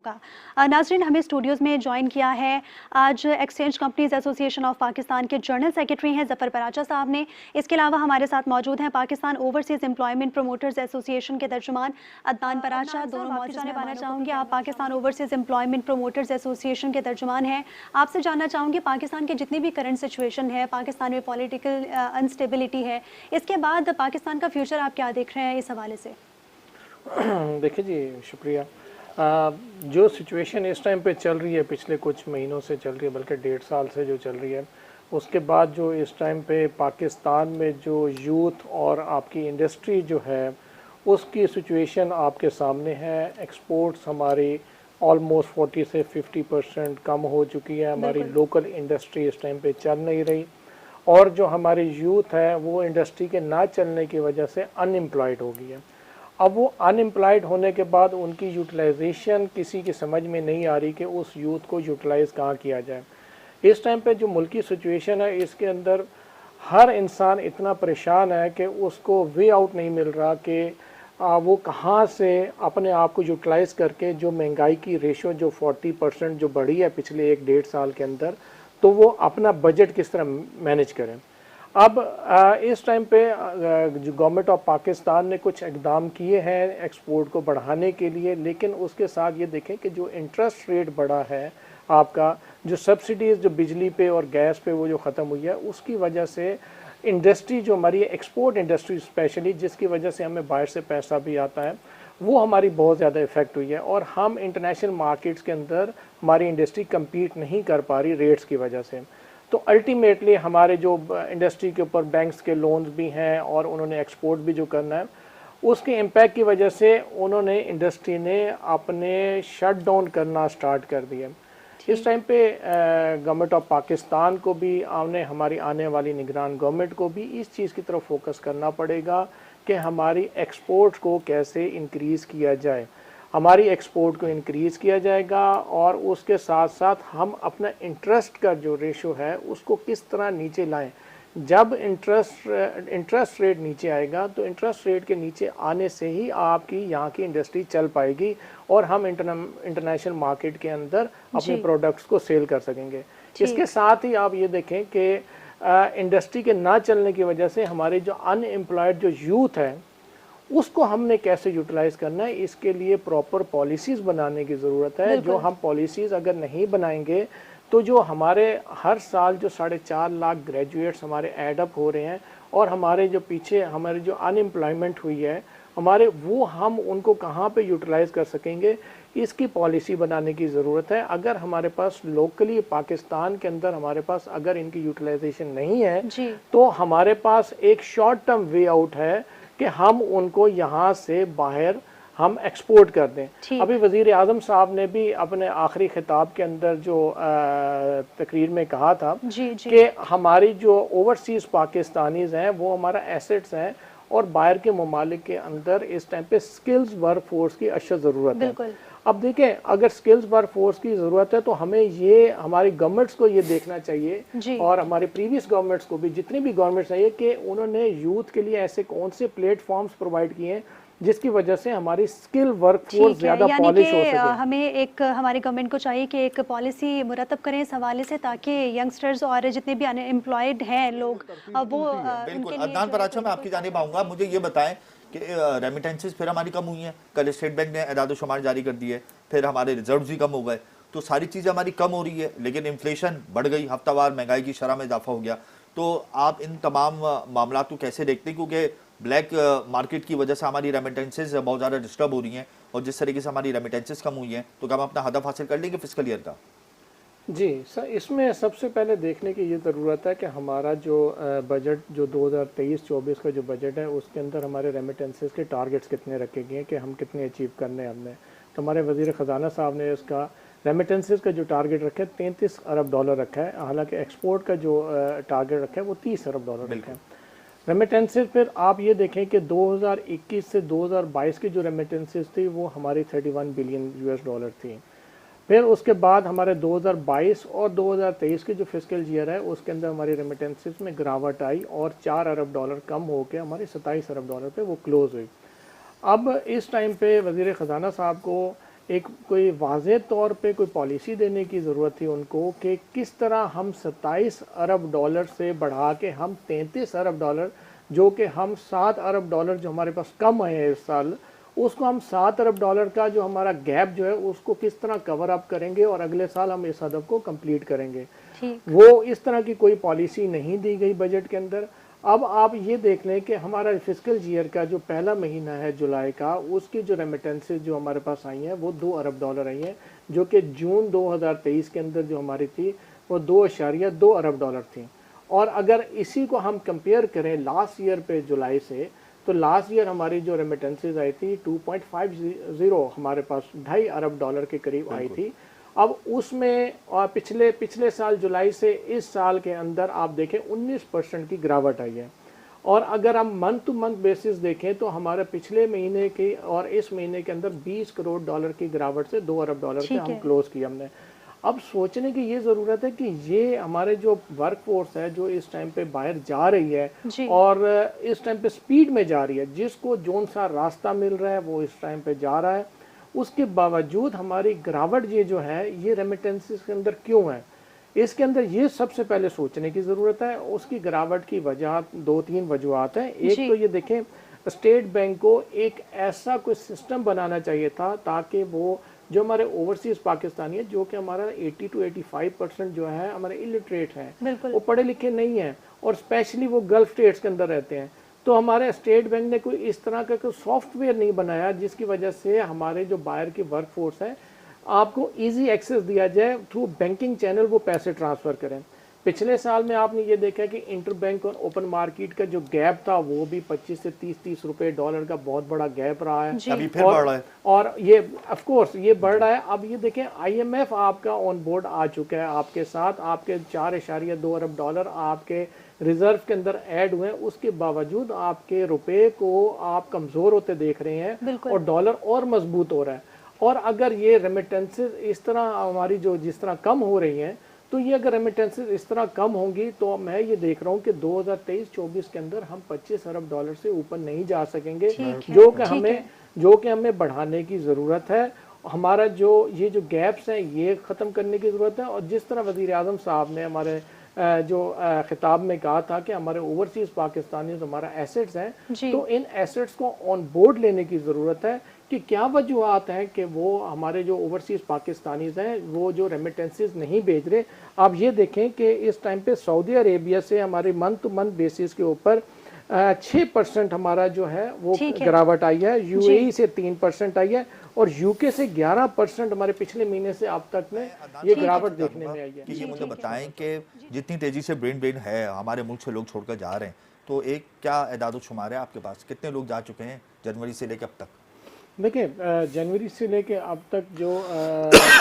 नाजरीन, हमें स्टूडियोज़ में ज्वाइन किया है आज exchange companies association of Pakistan के जनरल सेक्रेटरी हैं ज़फ़र पराचा साहब ने। इसके अलावा हमारे साथ मौजूद हैं Pakistan overseas employment promoters association के तर्जुमान अदनान पराचा। दोनों मौजूद जाने पाना चाहूँगी, आप Pakistan overseas employment promoters association के तर्जुमान हैं। आपसे जानना चाहूँगी पाकिस्तान की जितनी भी करंट सिचुएशन है, पाकिस्तान में पॉलिटिकल अनस्टेबिलिटी है, इसके बाद पाकिस्तान का फ्यूचर आप क्या देख रहे हैं इस हवाले से? देखिए जी, शुक्रिया। जो सिचुएशन इस टाइम पे चल रही है, पिछले कुछ महीनों से चल रही है, बल्कि 1.5 साल से जो चल रही है, उसके बाद जो इस टाइम पे पाकिस्तान में जो यूथ और आपकी इंडस्ट्री जो है उसकी सिचुएशन आपके सामने है। एक्सपोर्ट्स हमारी ऑलमोस्ट 40 से 50% कम हो चुकी है। हमारी लोकल इंडस्ट्री इस टाइम पे चल नहीं रही, और जो हमारी यूथ है वो इंडस्ट्री के ना चलने की वजह से अनएम्प्लॉयड हो गई है। अब वो अनएम्प्लॉयड होने के बाद उनकी यूटिलाइजेशन किसी की समझ में नहीं आ रही कि उस यूथ को यूटिलाइज़ कहाँ किया जाए। इस टाइम पे जो मुल्की सिचुएशन है, इसके अंदर हर इंसान इतना परेशान है कि उसको वे आउट नहीं मिल रहा कि वो कहाँ से अपने आप को यूटिलाइज़ करके जो महंगाई की रेशो जो 40% जो बढ़ी है पिछले 1-1.5 साल के अंदर, तो वो अपना बजट किस तरह मैनेज करें। अब इस टाइम पे जो गवर्नमेंट ऑफ पाकिस्तान ने कुछ इकदाम किए हैं एक्सपोर्ट को बढ़ाने के लिए, लेकिन उसके साथ ये देखें कि जो इंटरेस्ट रेट बढ़ा है आपका, जो सब्सिडीज़ जो बिजली पे और गैस पे वो जो ख़त्म हुई है, उसकी वजह से इंडस्ट्री जो हमारी एक्सपोर्ट इंडस्ट्री स्पेशली, जिसकी वजह से हमें बाहर से पैसा भी आता है, वो हमारी बहुत ज़्यादा इफ़ेक्ट हुई है। और हम इंटरनेशनल मार्केट्स के अंदर हमारी इंडस्ट्री कम्पीट नहीं कर पा रही रेट्स की वजह से। तो अल्टीमेटली हमारे जो इंडस्ट्री के ऊपर बैंक्स के लोन्स भी हैं और उन्होंने एक्सपोर्ट भी जो करना है, उसके इम्पैक्ट की वजह से उन्होंने इंडस्ट्री ने अपने शट डाउन करना स्टार्ट कर दिया। इस टाइम पे गवर्नमेंट ऑफ पाकिस्तान को भी हमारी आने वाली निगरान गवर्नमेंट को भी इस चीज़ की तरफ फोकस करना पड़ेगा कि हमारी एक्सपोर्ट को कैसे इंक्रीज़ किया जाए। हमारी एक्सपोर्ट को इंक्रीज़ किया जाएगा और उसके साथ साथ हम अपना इंटरेस्ट का जो रेशो है उसको किस तरह नीचे लाएं। जब इंटरेस्ट रेट नीचे आएगा तो इंटरेस्ट रेट के नीचे आने से ही आपकी यहाँ की इंडस्ट्री चल पाएगी और हम इंटरनेशनल मार्केट के अंदर अपने प्रोडक्ट्स को सेल कर सकेंगे। इसके साथ ही आप ये देखें कि इंडस्ट्री के ना चलने की वजह से हमारे जो अनएम्प्लॉयड जो यूथ है उसको हमने कैसे यूटिलाइज़ करना है, इसके लिए प्रॉपर पॉलिसीज़ बनाने की ज़रूरत है। जो हम पॉलिसीज़ अगर नहीं बनाएंगे तो जो हमारे हर साल जो 4.5 लाख ग्रेजुएट्स हमारे ऐड अप हो रहे हैं और हमारे जो पीछे हमारी जो अनएम्प्लॉयमेंट हुई है हमारे, वो हम उनको कहाँ पे यूटिलाइज़ कर सकेंगे, इसकी पॉलिसी बनाने की ज़रूरत है। अगर हमारे पास लोकली पाकिस्तान के अंदर हमारे पास अगर इनकी यूटिलाइजेशन नहीं है तो हमारे पास एक शॉर्ट टर्म वे आउट है कि हम उनको यहाँ से बाहर हम एक्सपोर्ट कर दें। अभी वज़ीर आज़म साहब ने भी अपने आखिरी खिताब के अंदर जो तकरीर में कहा था कि हमारी जो ओवरसीज़ पाकिस्तानीज़ हैं वो हमारा एसेट्स हैं और बाहर के ममालिक के अंदर इस टाइम पे स्किल्स वर्क फोर्स की अशद ज़रूरत है। अब देखें, अगर स्किल्स वर्क फोर्स की ज़रूरत है तो हमें ये हमारी गवर्नमेंट्स को ये देखना चाहिए और हमारे प्रीवियस गवर्नमेंट्स को भी, जितनी भी गवर्नमेंट्स हैं, कि उन्होंने यूथ के लिए ऐसे कौन से प्लेटफॉर्म्स प्रोवाइड किए हैं जिसकी वजह से हमारी स्किल वर्क फोर्स ज़्यादा पॉलिश हो सके। हमें एक हमारी गवर्नमेंट को चाहिए कि एक पॉलिसी मुरतब करें इस हवाले से ताकि यंगस्टर्स और जितने भी अनएम्प्लॉयड हैं लोग वो बिल्कुल। अदनान पराचा, मैं आपकी जानिब आऊँगा। मुझे ये बताएं कि रेमिटेंसेस फिर हमारी कम हुई हैं। कल स्टेट बैंक ने एदाद शुमार जारी कर दिए, फिर हमारे रिजर्व भी कम हो गए, तो सारी चीज़ें हमारी कम हो रही है, लेकिन इन्फ्लेशन बढ़ गई, हफ्तावार महंगाई की शरह में इजाफा हो गया। तो आप इन तमाम मामला को कैसे देखते हैं, क्योंकि ब्लैक मार्केट की वजह से हमारी रेमिटेंसेस बहुत ज़्यादा डिस्टर्ब हो रही हैं और जिस तरीके से हमारी रेमिटेंसेस कम हुई हैं तो क्या हम अपना हदफ हासिल कर लेंगे फिस्कल ईयर का? जी सर, इसमें सबसे पहले देखने की ये ज़रूरत है कि हमारा जो बजट जो 2023-24 का जो बजट है उसके अंदर हमारे रेमिटेंसेस के टारगेट्स कितने रखे गए हैं कि हम कितने अचीव करने हैं हमने। तो हमारे वज़ीर ख़जाना साहब ने इसका रेमिटेंसेस का जो टारगेट रखा है $33 अरब रखा है, हालांकि एक्सपोर्ट का जो टारगेट रखा है वो $30 अरब रखा है। रेमिटेंसेस फिर आप ये देखें कि 2021 से 2022 की जो रेमिटेंसेस थी वो हमारी 31 बिलियन US थी। फिर उसके बाद हमारे 2022 और 2023 के जो फिस्कल ईयर है उसके अंदर हमारी रेमिटेंसेस में गिरावट आई और $4 अरब कम होकर हमारी $27 अरब पे वो क्लोज़ हुई। अब इस टाइम पे वज़ीर ख़जाना साहब को एक कोई वाज़ेह तौर पे कोई पॉलिसी देने की ज़रूरत थी उनको कि किस तरह हम 27 अरब डॉलर से बढ़ा के हम 33 अरब डॉलर, जो कि हम 7 अरब डॉलर जो हमारे पास कम आए हैं इस साल, उसको हम 7 अरब डॉलर का जो हमारा गैप जो है उसको किस तरह कवर अप करेंगे और अगले साल हम इस हदफ को कंप्लीट करेंगे। वो इस तरह की कोई पॉलिसी नहीं दी गई बजट के अंदर। अब आप ये देख लें कि हमारा फिस्कल ईयर का जो पहला महीना है जुलाई का, उसकी जो रेमिटेंसेज जो हमारे पास आई हैं वो 2 अरब डॉलर आई हैं, जो कि जून 2023 के अंदर जो हमारी थी वो 2.2 अरब डॉलर थी। और अगर इसी को हम कंपेयर करें लास्ट ईयर पे जुलाई से, तो लास्ट ईयर हमारी जो रेमिटेंसेज आई थी 2.50 हमारे पास 2.5 अरब डॉलर के करीब आई थी। अब उसमें पिछले साल जुलाई से इस साल के अंदर आप देखें 19% की गिरावट आई है। और अगर हम मंथ टू मंथ बेसिस देखें तो हमारे पिछले महीने की और इस महीने के अंदर 20 करोड़ डॉलर की गिरावट से 2 अरब डॉलर से हम क्लोज किया हमने। अब सोचने की ये ज़रूरत है कि ये हमारे जो वर्क फोर्स है जो इस टाइम पे बाहर जा रही है और इस टाइम पे स्पीड में जा रही है, जिसको जोन सा रास्ता मिल रहा है वो इस टाइम पे जा रहा है, उसके बावजूद हमारी गिरावट ये जो है ये रेमिटेंसेस के अंदर क्यों है, इसके अंदर ये सबसे पहले सोचने की ज़रूरत है। उसकी गिरावट की वजह 2-3 वजूहत हैं। एक तो ये देखें, स्टेट बैंक को एक ऐसा कोई सिस्टम बनाना चाहिए था ताकि वो जो हमारे ओवरसीज पाकिस्तानी है, जो कि हमारा 80 to 85% जो है हमारे इलिटरेट हैं, वो पढ़े लिखे नहीं हैं और स्पेशली वो गल्फ स्टेट्स के अंदर रहते हैं, तो हमारे स्टेट बैंक ने कोई इस तरह का कोई सॉफ्टवेयर नहीं बनाया जिसकी वजह से हमारे जो बाहर की वर्क फोर्स है आपको इजी एक्सेस दिया जाए, थ्रू बैंकिंग चैनल वो पैसे ट्रांसफ़र करें। पिछले साल में आपने ये देखा कि इंटर बैंक और ओपन मार्केट का जो गैप था वो भी 25 से 30 रुपए डॉलर का बहुत बड़ा गैप रहा है। अभी फिर बढ़ रहा है और ये ऑफ कोर्स ये बढ़ रहा है। अब ये देखें, IMF आपका ऑन बोर्ड आ चुका है आपके साथ, आपके 4.2 अरब डॉलर आपके रिजर्व के अंदर ऐड हुए हैं, उसके बावजूद आपके रुपए को आप कमज़ोर होते देख रहे हैं और डॉलर और मजबूत हो रहा है। और अगर ये रेमिटेंसेज इस तरह हमारी जो जिस तरह कम हो रही हैं, तो ये अगर रेमिटेंसेज इस तरह कम होंगी तो मैं ये देख रहा हूँ कि 2023-24 के अंदर हम 25 अरब डॉलर से ऊपर नहीं जा सकेंगे, जो कि हमें बढ़ाने की ज़रूरत है। हमारा जो ये जो गैप्स हैं ये ख़त्म करने की ज़रूरत है। और जिस तरह वज़ीर आज़म साहब ने हमारे जो खिताब में कहा था कि हमारे ओवरसीज़ पाकिस्तानी हमारा एसेट्स हैं, तो इन एसेट्स को ऑन बोर्ड लेने की ज़रूरत है कि क्या वजूहत हैं कि वो हमारे जो ओवरसीज़ पाकिस्तानीज़ हैं वो जो रेमिटेंसेस नहीं भेज रहे। आप ये देखें कि इस टाइम पे सऊदी अरेबिया से हमारे मंथ टू मंथ बेसिस के ऊपर 6% हमारा जो है वो गिरावट आई है, UAE से 3% आई है और UK से 11% हमारे पिछले महीने से अब तक में ये गिरावट देखने में आई है। कि ये मुझे बताएं कि जितनी तेजी से ब्रेन ड्रेन है हमारे मुल्क से लोग छोड़कर जा रहे हैं, तो एक क्या एदाद शुमार है आपके पास, कितने लोग जा चुके हैं जनवरी से लेकर अब तक? देखिए, जनवरी से लेके अब तक जो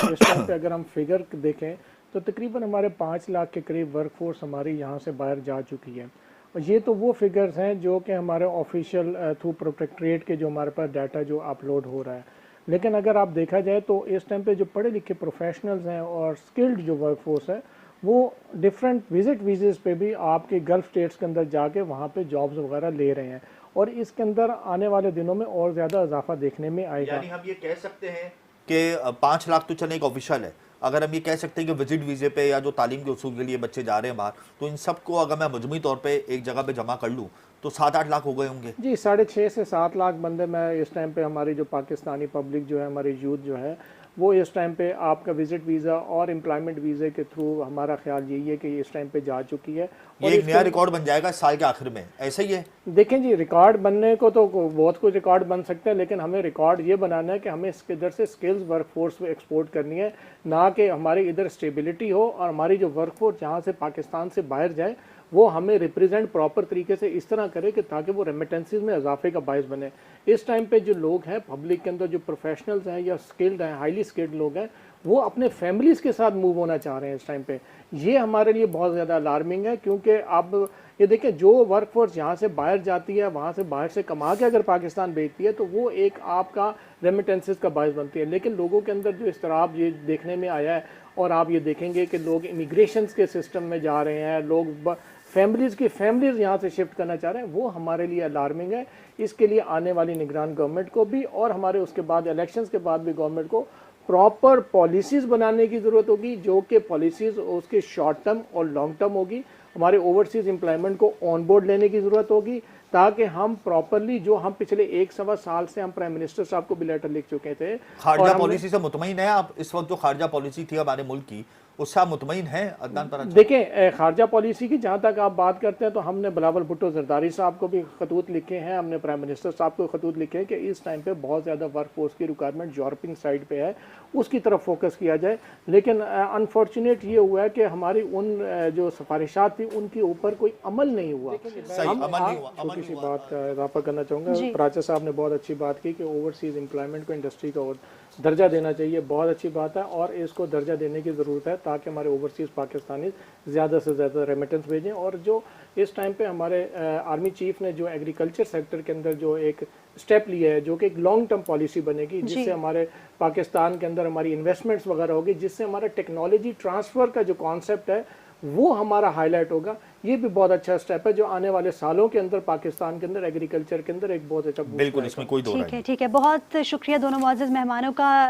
इस टाइम पे अगर हम फिगर देखें तो तकरीबन हमारे 5 लाख के करीब वर्कफोर्स हमारी यहाँ से बाहर जा चुकी है। और ये तो वो फिगर्स हैं जो कि हमारे ऑफिशियल थ्रू प्रोटेक्ट्रेट के जो हमारे पास डाटा जो अपलोड हो रहा है। लेकिन अगर आप देखा जाए तो इस टाइम पे जो पढ़े लिखे प्रोफेशनल्स हैं और स्किल्ड जो वर्कफोर्स है वो डिफरेंट विजिट वीज़ेस पे भी आपके गल्फ स्टेट्स के अंदर जाके वहाँ पे जॉब्स वगैरह ले रहे हैं और इसके अंदर आने वाले दिनों में और ज़्यादा इजाफा देखने में आएगा। यानी हम ये कह सकते हैं कि 5 लाख तो चले एक ऑफिशियल है, अगर हम ये कह सकते हैं कि विजिट वीज़े पे या जो तालीम के उसूल के लिए बच्चे जा रहे हैं बाहर, तो इन सबको अगर मैं मजमूई तौर पे एक जगह पे जमा कर लूँ तो 7-8 लाख हो गए होंगे जी। 6.5 से 7 लाख बंदे मैं इस टाइम पे हमारी जो पाकिस्तानी पब्लिक जो है, हमारी यूथ जो है, वो इस टाइम पे आपका विजिट वीज़ा और एम्प्लॉयमेंट वीज़े के थ्रू हमारा ख्याल यही है कि इस टाइम पे जा चुकी है। ये एक नया रिकॉर्ड बन जाएगा साल के आखिर में, ऐसा ही है? देखें जी, रिकॉर्ड बनने को तो बहुत कुछ रिकॉर्ड बन सकते हैं, लेकिन हमें रिकॉर्ड ये बनाना है कि हमें इसके इधर से स्किल्स वर्कफोर्स एक्सपोर्ट करनी है, ना कि हमारी इधर स्टेबिलिटी हो और हमारी जो वर्कफोर्स जहाँ से पाकिस्तान से बाहर जाए वो हमें रिप्रेजेंट प्रॉपर तरीके से इस तरह करे कि ताकि वो रेमिटेंसेस में इजाफे का बायस बने। इस टाइम पे जो लोग हैं पब्लिक के अंदर, जो प्रोफेशनल्स हैं या स्किल्ड हैं, हाईली स्किल्ड लोग हैं, वो अपने फैमिलीज़ के साथ मूव होना चाह रहे हैं इस टाइम पे। ये हमारे लिए बहुत ज़्यादा अलार्मिंग है, क्योंकि अब ये देखें, जो वर्कफोर्स यहाँ से बाहर जाती है, वहाँ से बाहर से कमा के अगर पाकिस्तान भेजती है तो वो एक आपका रेमिटेंसेस का बायस बनती है। लेकिन लोगों के अंदर जो इसतराब ये देखने में आया है, और आप ये देखेंगे कि लोग इमिग्रेशन के सिस्टम में जा रहे हैं, लोग फैमिलीज यहाँ से शिफ्ट करना चाह रहे हैं, वो हमारे लिए अलार्मिंग है। इसके लिए आने वाली निगरान गवर्नमेंट को भी और हमारे उसके बाद इलेक्शंस के बाद भी गवर्नमेंट को प्रॉपर पॉलिसीज़ बनाने की ज़रूरत होगी, जो कि पॉलिसीज़ उसके शॉर्ट टर्म और लॉन्ग टर्म होगी। हमारे ओवरसीज़ एम्प्लॉयमेंट को ऑन बोर्ड लेने की ज़रूरत होगी, ताकि हम प्रॉपरली, जो हम पिछले 1 सवा साल से हम प्राइम मिनिस्टर साहब को भी लेटर लिख चुके थे। खारजा पॉलिसी से मुतमईन है आप? इस वक्त जो खारजा पॉलिसी थी हमारे मुल्क की, उससे आप मुतमईन हैं अदनान पराचा? देखें, खारजा पॉलिसी की जहाँ तक आप बात करते हैं तो हमने बिलावल भुट्टो जरदारी साहब को भी खतूत लिखे हैं, हमने प्राइम मिनिस्टर साहब को खतूत लिखे हैं कि इस टाइम पे बहुत ज़्यादा वर्क फोर्स की रिक्वायरमेंट यूरोपियन साइड पे है, उसकी तरफ फोकस किया जाए। लेकिन अनफॉर्चुनेट ये हुआ है कि हमारी उन जो सिफारिशात थी उनके ऊपर कोई अमल नहीं हुआ। छोटी सी बात का इजाफा करना चाहूँगा, पराचा साहब ने बहुत अच्छी बात की कि ओवरसीज़ एम्प्लॉयमेंट को इंडस्ट्री का दर्जा देना चाहिए, बहुत अच्छी बात है और इसको दर्जा देने की ज़रूरत है ताकि हमारे ओवरसीज़ पाकिस्तानी ज़्यादा से ज़्यादा रेमिटेंस भेजें। और जो इस टाइम पे हमारे आर्मी चीफ ने जो एग्रीकल्चर सेक्टर के अंदर जो एक स्टेप लिया है, जो कि एक लॉन्ग टर्म पॉलिसी बनेगी, जिससे हमारे पाकिस्तान के अंदर हमारी इन्वेस्टमेंट्स वगैरह होगी, जिससे हमारा टेक्नोलॉजी ट्रांसफ़र का जो कॉन्सेप्ट है वो हमारा हाईलाइट होगा। ये भी बहुत अच्छा स्टेप है जो आने वाले सालों के अंदर पाकिस्तान के अंदर एग्रीकल्चर के अंदर एक बहुत अच्छा, बिल्कुल इसमें कोई दो ठीक है। बहुत शुक्रिया दोनों मुअज़्ज़ज़ मेहमानों का।